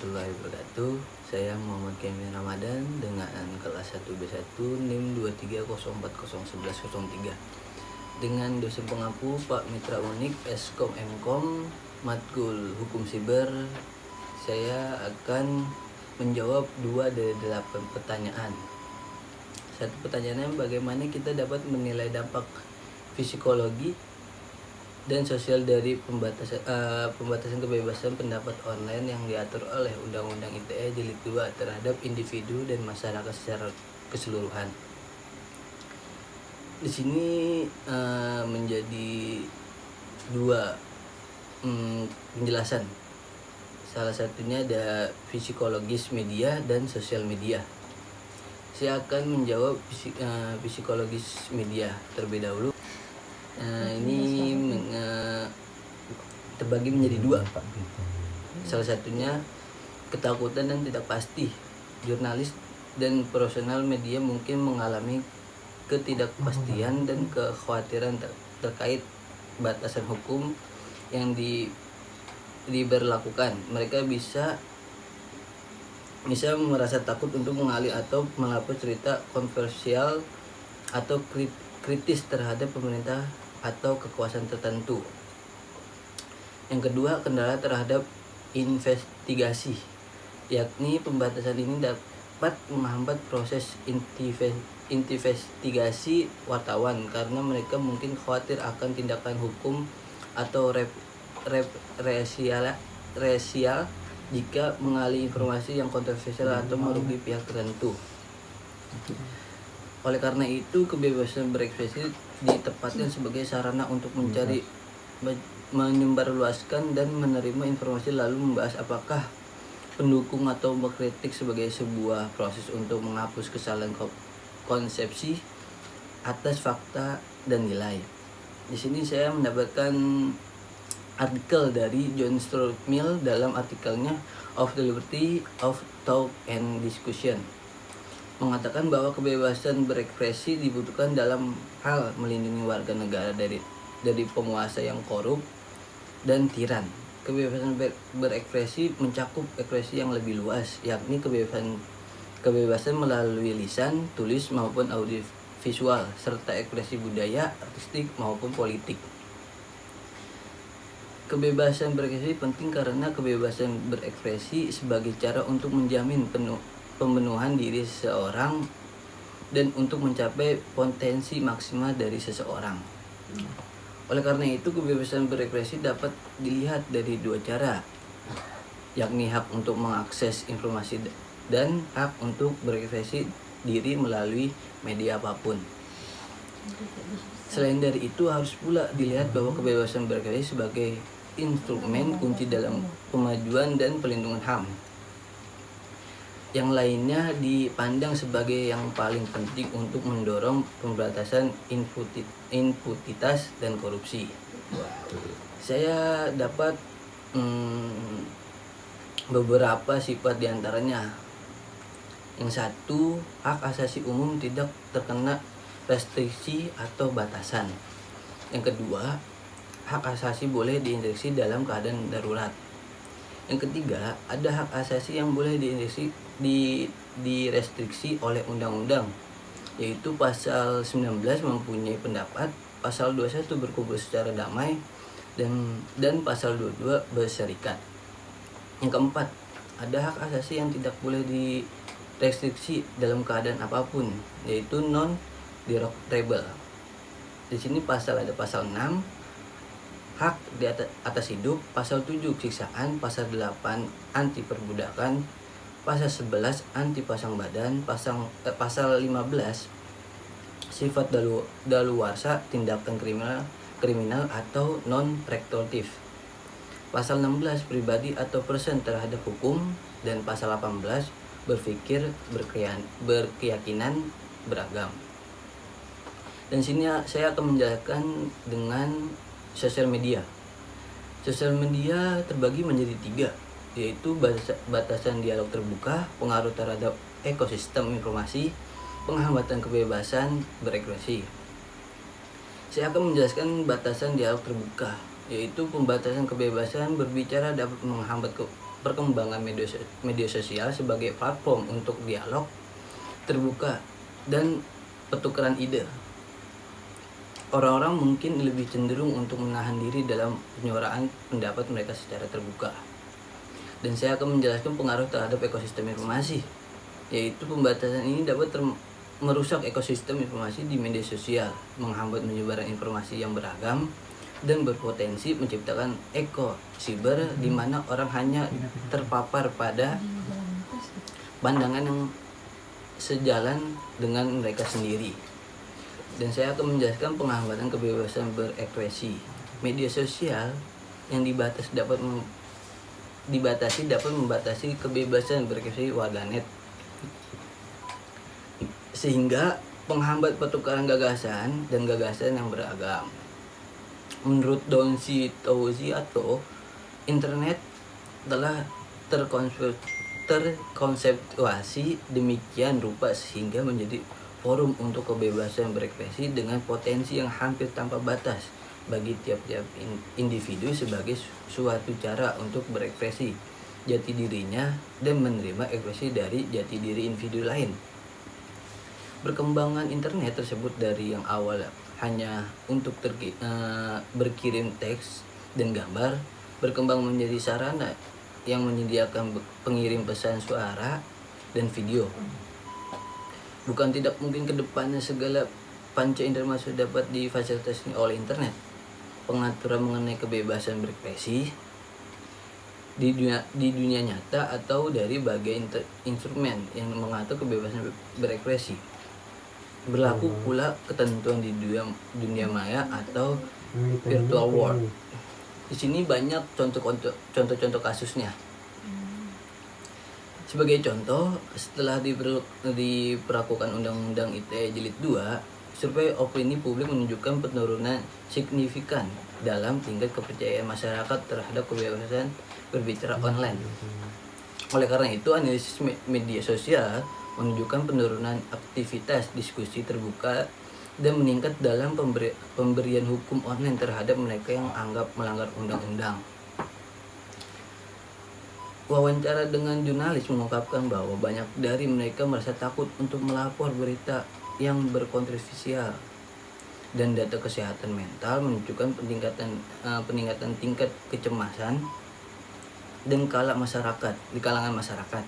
warahmatullahi wabarakatuh. Saya Muhammad Kevin Ramadan dengan kelas 1B1 NIM 230401103 dengan dosen pengampu Pak Mitra Unik Eskom Mkom Matkul Hukum Siber. Saya akan menjawab 2 dari 8 pertanyaan. Satu pertanyaannya, bagaimana kita dapat menilai dampak psikologi dan sosial dari pembatasan kebebasan pendapat online yang diatur oleh Undang-Undang ITE Jilid 2 terhadap individu dan masyarakat secara keseluruhan. Di sini menjadi 2 penjelasan. Salah satunya ada psikologis media dan sosial media. Saya akan menjawab psikologis media terlebih dahulu. Ini terbagi menjadi 2. Salah satunya ketakutan dan tidak pasti. Jurnalis dan profesional media mungkin mengalami ketidakpastian dan kekhawatiran terkait batasan hukum yang diberlakukan. Mereka bisa merasa takut untuk mengalih atau melapor cerita kontroversial atau kritis terhadap pemerintah atau kekuasaan tertentu. Yang kedua, kendala terhadap investigasi, yakni pembatasan ini dapat menghambat proses investigasi wartawan karena mereka mungkin khawatir akan tindakan hukum atau represial jika mengalih informasi yang kontroversial atau merugi pihak tertentu. Oleh karena itu, kebebasan berekspresi ditempatkan sebagai sarana untuk menyebarluaskan dan menerima informasi, lalu membahas apakah pendukung atau mengkritik sebagai sebuah proses untuk menghapus kesalahan konsepsi atas fakta dan nilai. Di sini saya mendapatkan artikel dari John Stuart Mill dalam artikelnya Of the Liberty of Thought and Discussion, mengatakan bahwa kebebasan berekspresi dibutuhkan dalam hal melindungi warga negara dari penguasa yang korup dan tiran. Kebebasan berekspresi mencakup ekspresi yang lebih luas, yakni kebebasan melalui lisan, tulis maupun audio visual, serta ekspresi budaya, artistik maupun politik. Kebebasan berekspresi penting karena kebebasan berekspresi sebagai cara untuk menjamin pembunuhan diri seseorang dan untuk mencapai potensi maksimal dari seseorang. Oleh karena itu, kebebasan berekspresi dapat dilihat dari 2 cara, yakni hak untuk mengakses informasi dan hak untuk berekspresi diri melalui media apapun. Selain dari itu, harus pula dilihat bahwa kebebasan berekspresi sebagai instrumen kunci dalam pemajuan dan pelindungan HAM. Yang lainnya dipandang sebagai yang paling penting untuk mendorong pemberantasan impunitas dan korupsi. Saya dapat beberapa sifat diantaranya. Yang satu, hak asasi umum tidak terkena restriksi atau batasan. Yang kedua, hak asasi boleh diintervensi dalam keadaan darurat. Yang ketiga, ada hak asasi yang boleh direstriksi oleh undang-undang, yaitu pasal 19 mempunyai pendapat, pasal 21 berkumpul secara damai, dan pasal 22 berserikat. Yang keempat, ada hak asasi yang tidak boleh direstriksi dalam keadaan apapun, yaitu non-derogable. Di sini ada pasal 6 hak di atas hidup, pasal 7 siksaan, pasal 8 anti perbudakan, pasal 11 anti pasang badan, pasal 15 sifat daluarsa tindakan kriminal atau non restoratif, pasal 16 pribadi atau person terhadap hukum, dan pasal 18 berpikir berkeyakinan beragam. Dan sini saya akan menjelaskan dengan sosial media. Sosial media terbagi menjadi 3, yaitu batasan dialog terbuka, pengaruh terhadap ekosistem informasi, penghambatan kebebasan berekspresi. Saya akan menjelaskan batasan dialog terbuka, yaitu pembatasan kebebasan berbicara dapat menghambat perkembangan media sosial sebagai platform untuk dialog terbuka dan pertukaran ide. Orang-orang mungkin lebih cenderung untuk menahan diri dalam penyuaraan pendapat mereka secara terbuka. Dan saya akan menjelaskan pengaruh terhadap ekosistem informasi, yaitu pembatasan ini dapat merusak ekosistem informasi di media sosial, menghambat penyebaran informasi yang beragam, dan berpotensi menciptakan siber di mana orang hanya terpapar pada pandangan yang sejalan dengan mereka sendiri. Dan saya akan menjelaskan penghambatan kebebasan berekspresi. Media sosial yang dibatasi dapat membatasi kebebasan berekspresi warganet, sehingga penghambat pertukaran gagasan dan gagasan yang beragam. Menurut Donsi Tauziato, internet telah terkonseptuasi demikian rupa sehingga menjadi forum untuk kebebasan berekspresi dengan potensi yang hampir tanpa batas bagi tiap-tiap individu sebagai suatu cara untuk berekspresi jati dirinya dan menerima ekspresi dari jati diri individu lain. Perkembangan internet tersebut dari yang awal hanya untuk berkirim teks dan gambar berkembang menjadi sarana yang menyediakan pengirim pesan suara dan video. Bukan tidak mungkin kedepannya segala panca indera dapat difasilitasi oleh internet. Pengaturan mengenai kebebasan berekspresi di dunia nyata atau dari bagian instrumen yang mengatur kebebasan berekspresi. Berlaku pula ketentuan di dunia maya atau virtual world. Di sini banyak contoh-contoh kasusnya. Sebagai contoh, setelah diberlakukan Undang-Undang ITE Jilid 2, survei opini publik menunjukkan penurunan signifikan dalam tingkat kepercayaan masyarakat terhadap kebebasan berbicara online. Oleh karena itu, analisis media sosial menunjukkan penurunan aktivitas diskusi terbuka dan meningkat dalam pemberian hukum online terhadap mereka yang anggap melanggar undang-undang. Wawancara dengan jurnalis mengungkapkan bahwa banyak dari mereka merasa takut untuk melapor berita yang berkontroversial, dan data kesehatan mental menunjukkan peningkatan tingkat kecemasan dan di kalangan masyarakat.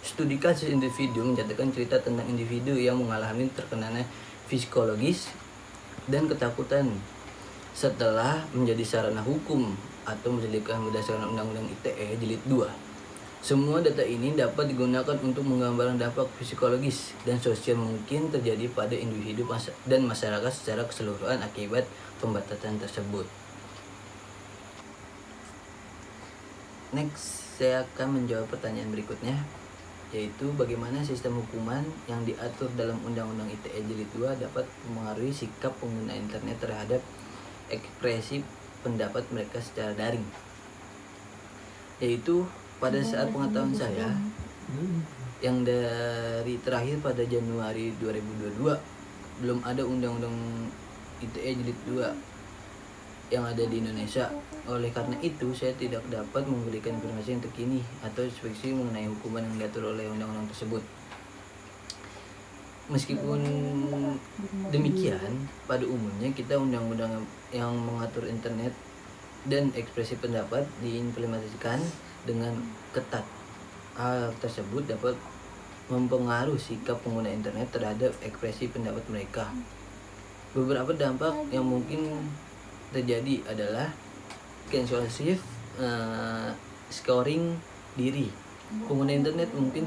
Studi kasus individu mencatatkan cerita tentang individu yang mengalami tekanan psikologis dan ketakutan setelah menjadi sarana hukum atau menjadikan berdasarkan Undang-Undang ITE Jilid 2. Semua data ini dapat digunakan untuk menggambarkan dampak psikologis dan sosial mungkin terjadi pada individu dan masyarakat secara keseluruhan akibat pembatasan tersebut. Next, saya akan menjawab pertanyaan berikutnya, yaitu bagaimana sistem hukuman yang diatur dalam Undang-Undang ITE Jilid 2 dapat mempengaruhi sikap pengguna internet terhadap ekspresi pendapat mereka secara daring. Yaitu pada saat pengetahuan saya yang dari terakhir pada Januari 2022 belum ada Undang-Undang ITE Jilid 2 yang ada di Indonesia. Oleh karena itu, saya tidak dapat memberikan informasi yang terkini atau spesifik mengenai hukuman yang diatur oleh undang-undang tersebut. Meskipun demikian, pada umumnya kita undang-undang yang mengatur internet dan ekspresi pendapat diimplementasikan dengan ketat. Hal tersebut dapat mempengaruhi sikap pengguna internet terhadap ekspresi pendapat mereka. Beberapa dampak yang mungkin terjadi adalah cancellation, scoring diri. Pengguna internet mungkin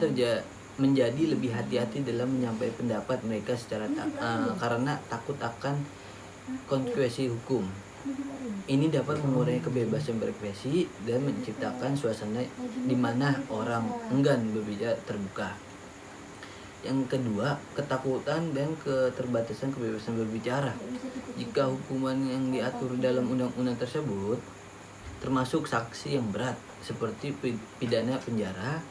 menjadi lebih hati-hati dalam menyampaikan pendapat mereka karena takut akan konsekuensi hukum. Ini dapat mengurangi kebebasan berekspresi dan menciptakan suasana di mana orang enggan berbicara terbuka. Yang kedua, ketakutan dan keterbatasan kebebasan berbicara. Jika hukuman yang diatur dalam undang-undang tersebut termasuk sanksi yang berat seperti pidana penjara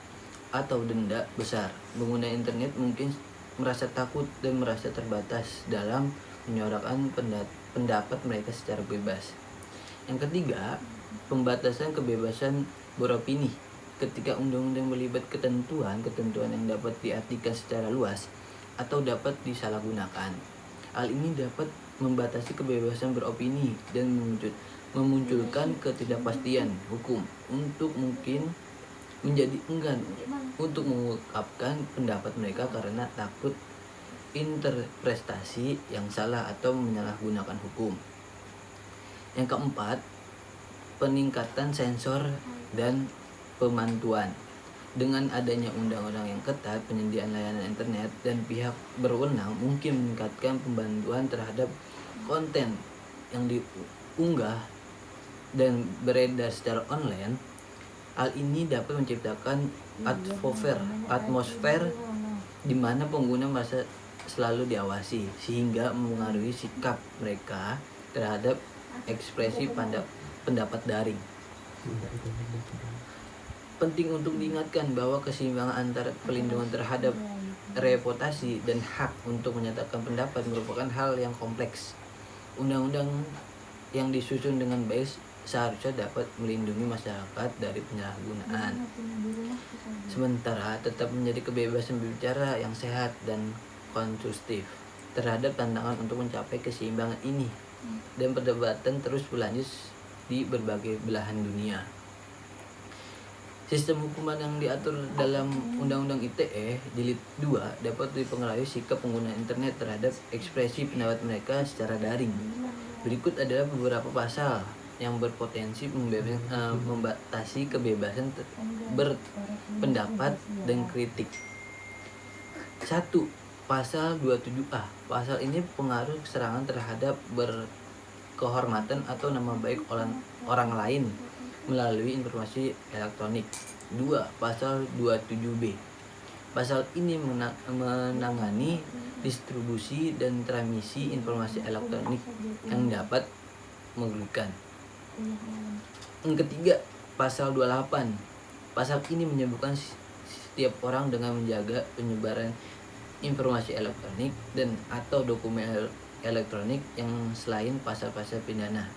atau denda besar, pengguna internet mungkin merasa takut dan merasa terbatas dalam menyuarakan pendapat mereka secara bebas. Yang ketiga, pembatasan kebebasan beropini. Ketika undang-undang melibat ketentuan yang dapat diartikan secara luas atau dapat disalahgunakan. Hal ini dapat membatasi kebebasan beropini dan memunculkan ketidakpastian hukum untuk mungkin menjadi enggan untuk mengungkapkan pendapat mereka karena takut interpretasi yang salah atau menyalahgunakan hukum. Yang keempat, peningkatan sensor dan pemantauan. Dengan adanya undang-undang yang ketat, penyediaan layanan internet dan pihak berwenang mungkin meningkatkan pemantauan terhadap konten yang diunggah dan beredar secara online. Hal ini dapat menciptakan atmosfer di mana pengguna merasa selalu diawasi, sehingga mempengaruhi sikap mereka terhadap ekspresi pendapat daring. Penting untuk diingatkan bahwa keseimbangan antara perlindungan terhadap reputasi dan hak untuk menyatakan pendapat merupakan hal yang kompleks. Undang-undang yang disusun dengan baik seharusnya dapat melindungi masyarakat dari penyalahgunaan, sementara tetap menjadi kebebasan berbicara yang sehat dan konstruktif terhadap tantangan untuk mencapai keseimbangan ini, dan perdebatan terus berlanjut di berbagai belahan dunia. Sistem hukuman yang diatur dalam Undang-Undang ITE Jilid 2 dapat dipengaruhi sikap pengguna internet terhadap ekspresi pendapat mereka secara daring. Berikut adalah beberapa pasal yang berpotensi membatasi kebebasan berpendapat dan kritik. 1. Pasal 27A. Pasal ini pengaruh serangan terhadap berkehormatan atau nama baik orang lain melalui informasi elektronik. 2. Pasal 27B. Pasal ini menangani distribusi dan transmisi informasi elektronik yang dapat merugikan. Yang ketiga, pasal 28. Pasal ini menyebutkan setiap orang dengan menjaga penyebaran informasi elektronik dan atau dokumen elektronik yang selain pasal-pasal pidana.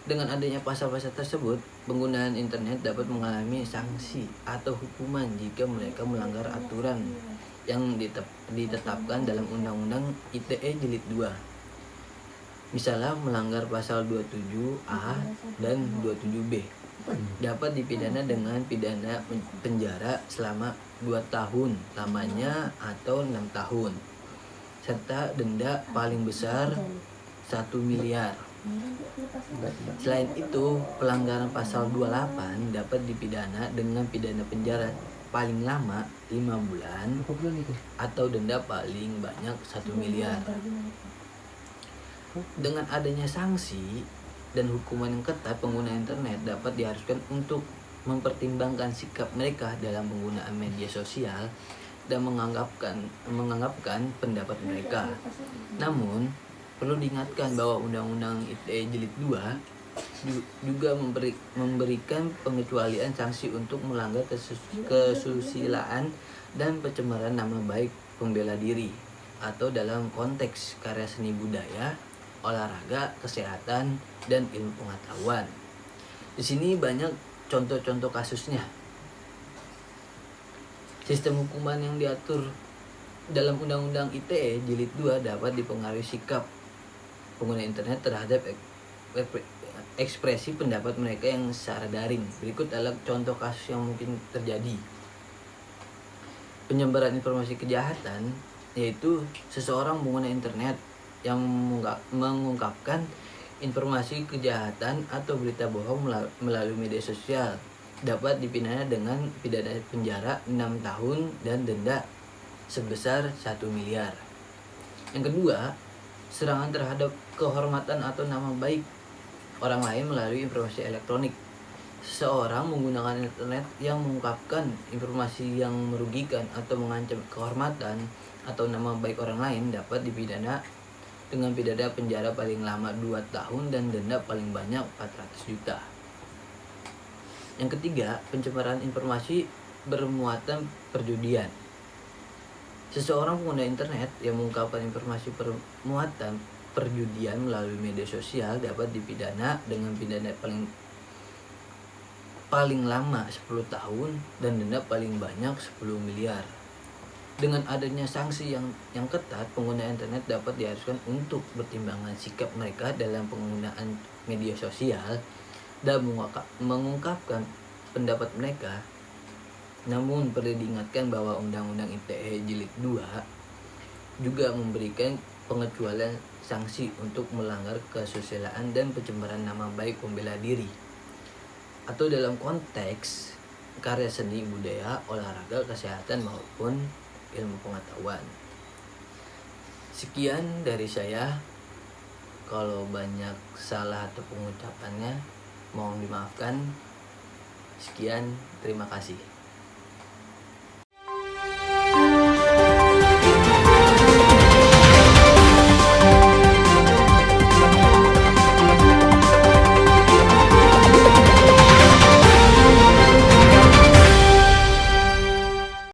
Dengan adanya pasal-pasal tersebut, penggunaan internet dapat mengalami sanksi atau hukuman jika mereka melanggar aturan yang ditetapkan dalam Undang-Undang ITE Jilid 2. Misalnya melanggar pasal 27A dan 27B dapat dipidana dengan pidana penjara selama 2 tahun lamanya atau 6 tahun serta denda paling besar 1 miliar. Selain itu, pelanggaran pasal 28 dapat dipidana dengan pidana penjara paling lama 5 bulan atau denda paling banyak 1 miliar. Dengan adanya sanksi dan hukuman yang ketat, pengguna internet dapat diharuskan untuk mempertimbangkan sikap mereka dalam penggunaan media sosial dan menganggapkan pendapat mereka. Namun, perlu diingatkan bahwa Undang-Undang ITE Jilid 2 juga memberikan pengecualian sanksi untuk melanggar kesusilaan dan pencemaran nama baik pembela diri atau dalam konteks karya seni budaya, olahraga, kesehatan, dan ilmu pengetahuan. Di sini banyak contoh-contoh kasusnya. Sistem hukuman yang diatur dalam Undang-Undang ITE Jilid 2 dapat dipengaruhi sikap pengguna internet terhadap ekspresi pendapat mereka yang secara daring. Berikut adalah contoh kasus yang mungkin terjadi. Penyebaran informasi kejahatan, yaitu seseorang pengguna internet yang mengungkapkan informasi kejahatan atau berita bohong melalui media sosial dapat dipidana dengan pidana penjara 6 tahun dan denda sebesar 1 miliar. Yang kedua, serangan terhadap kehormatan atau nama baik orang lain melalui informasi elektronik. Seseorang menggunakan internet yang mengungkapkan informasi yang merugikan atau mengancam kehormatan atau nama baik orang lain dapat dipidana dengan pidana penjara paling lama 2 tahun dan denda paling banyak 400 juta. Yang ketiga, pencemaran informasi bermuatan perjudian. Seseorang pengguna internet yang mengungkapkan informasi bermuatan perjudian melalui media sosial dapat dipidana dengan pidana paling lama 10 tahun dan denda paling banyak 10 miliar. Dengan adanya sanksi yang ketat, pengguna internet dapat diharuskan untuk bertimbangan sikap mereka dalam penggunaan media sosial dan mengungkapkan pendapat mereka. Namun perlu diingatkan bahwa Undang-Undang ITE Jilid 2 juga memberikan pengecualian sanksi untuk melanggar kesusilaan dan pencemaran nama baik pembela diri atau dalam konteks karya seni, budaya, olahraga, kesehatan maupun ilmu pengetahuan. Sekian dari saya. Kalau banyak salah atau pengucapannya mohon dimaafkan. Sekian, terima kasih.